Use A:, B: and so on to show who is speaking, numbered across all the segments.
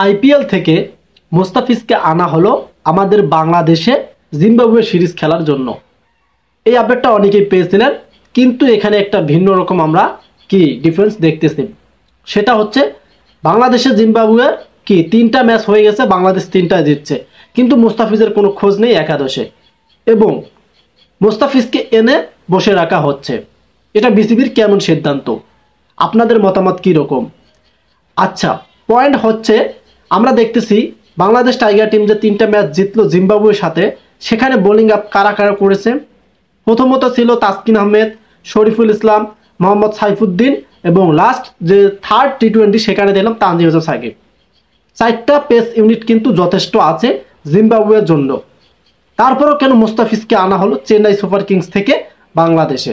A: IPL থেকে মোস্তাফিজকে আনা হলো আমাদের বাংলাদেশে জিম্বাবুয়ে সিরিজ খেলার জন্য। এই আপডেটটা অনেকেই পেয়েছিলেন, কিন্তু এখানে একটা ভিন্ন রকম আমরা কি ডিফারেন্স দেখতেছি। সেটা হচ্ছে বাংলাদেশে জিম্বাবুয়ের কি 3টা ম্যাচ হয়ে গেছে, বাংলাদেশ 3টা জিতছে, কিন্তু মোস্তাফিজের কোনো খোঁজ নেই একাদশে, এবং মোস্তাফিজকে এনে বসে রাখা হচ্ছে। এটা বিসিবির কেমন সিদ্ধান্ত? আপনাদের মতামত কি রকম? আচ্ছা, পয়েন্ট হচ্ছে আমরা দেখতেছি বাংলাদেশ টাইগার টিম যে 3টা ম্যাচ জিতলো জিম্বাবুয়ের সাথে, সেখানে বোলিং আপ কারা কারা করেছে? প্রথমত ছিল তাসকিন আহমেদ, শরীফুল ইসলাম, মোহাম্মদ সাইফুদ্দিন, এবং লাস্ট যে থার্ড টি20 সেখানে দিলাম তানজিদ হাসান সাকিব। 4টা পেস ইউনিট কিন্তু যথেষ্ট আছে জিম্বাবুয়ের জন্য। তারপরেও কেন মোস্তাফিজকে আনা হলো চেন্নাই সুপার কিংস থেকে বাংলাদেশে?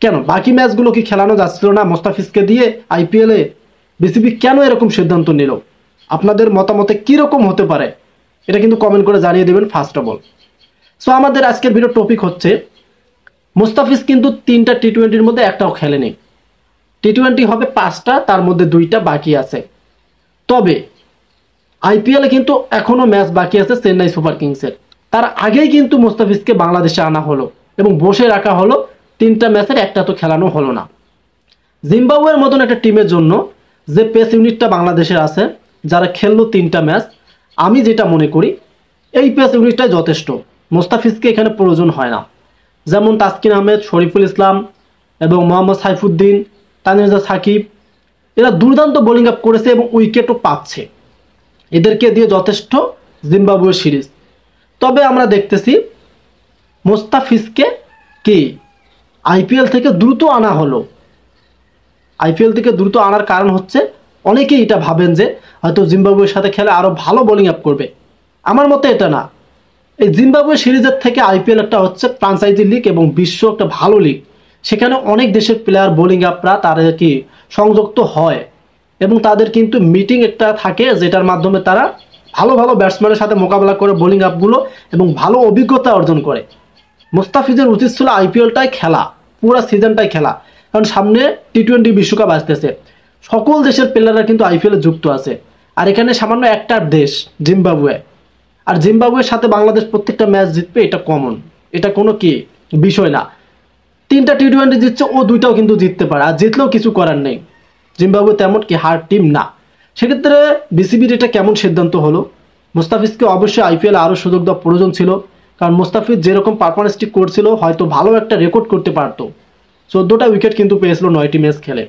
A: কেন বাকি ম্যাচগুলো কি খেলানো যাচ্ছিল না মোস্তাফিজকে দিয়ে আইপিএলে? বিসিবি কেন এরকম সিদ্ধান্ত নিল? আপনাদের মতামতে কিরকম হতে পারে এটা কিন্তু কমেন্ট করে জানিয়ে দেবেন ফার্স্ট অফ অল। সো আমাদের আজকের ভিডিও টপিক হচ্ছে মোস্তাফিজ কিন্তু 3টা টি20-র মধ্যে একটাও খেলেনি। টি20 হবে 5টা, তার মধ্যে 2টা বাকি আছে। তবে আইপিএলে কিন্তু এখনো ম্যাচ বাকি আছে চেন্নাই সুপার কিংসের। তার আগেই কিন্তু মোস্তাফিজকে বাংলাদেশে আনা হলো এবং বসে রাখা হলো। 3টা ম্যাচের একটা তো খেলানো হলো না। জিম্বাবুয়ের মতন একটা টিমের জন্য যে পেস ইউনিটটা বাংলাদেশের আছে, যারা খেললো 3টা ম্যাচ, আমি যেটা মনে করি এই পেস ইউনিটটাই যথেষ্ট। মোস্তাফিজকে এখানে প্রয়োজন হয় না। যেমন তাসকিন আহমেদ, শরীফুল ইসলাম এবং মোহাম্মদ সাইফুদ্দিন, তানজিদ হাসান সাকিব, এরা দুর্দান্ত বোলিং আপ করেছে এবং উইকেটও পাচ্ছে। এদেরকে দিয়ে যথেষ্ট জিম্বাবুয়ের সিরিজ। তবে আমরা দেখতেছি মোস্তাফিজকে কি আইপিএল থেকে দ্রুত আনা হলো। আইপিএল থেকে দ্রুত আনার কারণ হচ্ছে অনেকেই এটা ভাবেন যে হয়তো জিম্বাবুয়ের সাথে খেলে আরো ভালো বোলিং আপ করবে। আমার মতে এটা না। এই জিম্বাবুয়ে সিরিজের থেকে আইপিএল একটা হচ্ছে ফ্রাঞ্চাইজি লিগ এবং বিশ্ব একটা ভালো লিগ। সেখানে অনেক দেশের প্লেয়ার বোলিং আপরা তারা কি সংযুক্ত হয় এবং তাদের কিন্তু মিটিং একটা থাকে, যেটার মাধ্যমে তারা ভালো ভালো ব্যাটসম্যানের সাথে মোকাবেলা করে বোলিং আপগুলো এবং ভালো অভিজ্ঞতা অর্জন করে। মোস্তাফিজের উচিত ছিল আইপিএলটাই খেলা, পুরো সিজনটাই খেলা, কারণ সামনে টি20 বিশ্বকাপ আসতেছে। সকল দেশের প্লেয়াররা কিন্তু আইপিএলে যুক্ত আছে, আর এখানে সামান্য একটা দেশ জিম্বাবুয়ে, আর জিম্বাবুয়ের সাথে বাংলাদেশ প্রত্যেকটা ম্যাচ জিতবে, এটা কমন, এটা কোনো কি বিষয় না। 3টা টি20 জিতছে, ও 2টাও কিন্তু জিততে পারে, আর জিতলেও কিছু করার নেই। জিম্বাবুয়ে তেমন কি হার্ড টিম না। সেক্ষেত্রে বিসিবির এটা কেমন সিদ্ধান্ত হলো? মোস্তাফিজকে অবশ্যই আইপিএলে আরও সুযোগ দেওয়া প্রয়োজন ছিল, কারণ মোস্তাফিজ যেরকম পারফরমেন্সটি করছিল হয়তো ভালো একটা রেকর্ড করতে পারতো। 14টা উইকেট কিন্তু পেয়েছিল 9টি ম্যাচ খেলে,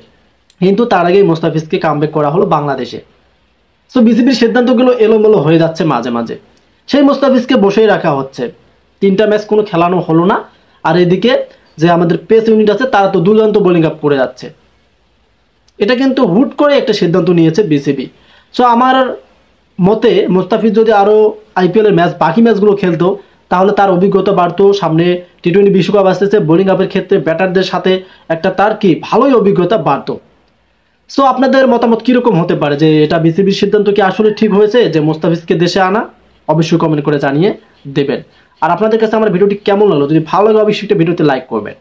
A: কিন্তু তার আগেই মোস্তাফিজকে কামব্যাক করা হলো বাংলাদেশে। সো বিসিবির সিদ্ধান্তগুলো এলোমেলো হয়ে যাচ্ছে মাঝে মাঝে। সেই মোস্তাফিজকে বসেই রাখা হচ্ছে, 3টা ম্যাচ কোনো খেলানো হলো না। আর এদিকে যে আমাদের পেস ইউনিট আছে তারা তো দুর্দান্ত বোলিং আপ করে যাচ্ছে। এটা কিন্তু হুট করে একটা সিদ্ধান্ত নিয়েছে বিসিবি। সো আমার মতে মোস্তাফিজ যদি আরও আইপিএলের ম্যাচ বাকি ম্যাচগুলো খেলতো, তাহলে তার অভিজ্ঞতা বাড়তো। সামনে টি20 বিশ্বকাপ আসতেছে, বোলিং আপের ক্ষেত্রে ব্যাটারদের সাথে একটা তার কি ভালোই অভিজ্ঞতা বাড়তো। সো আপনাদের মতামত কীরকম হতে পারে, যে এটা বিসিবির সিদ্ধান্ত কি আসলে ঠিক হয়েছে যে মোস্তাফিজকে দেশে আনা? অবশ্যই কমেন্ট করে জানিয়ে দেবেন। আর আপনাদের কাছে আমার ভিডিওটি কেমন লাগলো? যদি ভালো লাগে অবশ্যই ভিডিওতে লাইক করবেন।